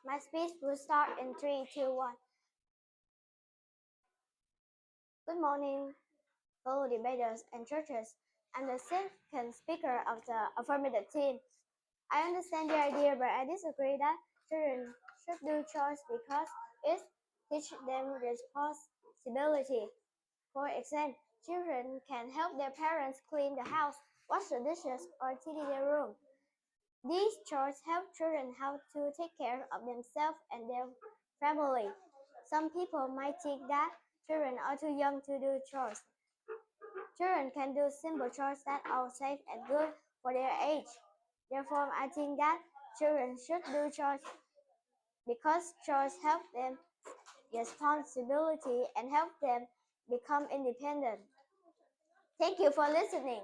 My speech will start in 3, 2, 1. Good morning, fellow debaters and churches. I'm the second speaker of the affirmative team. I understand the idea, but I disagree that children should do chores because it teaches them responsibility. For example, children can help their parents clean the house, wash the dishes, or tidy their room. These chores help children how to take care of themselves and their family. Some people might think that children are too young to do chores. Children can do simple chores that are safe and good for their age. Therefore, I think that children should do chores because chores help them responsibility and help them become independent. Thank you for listening.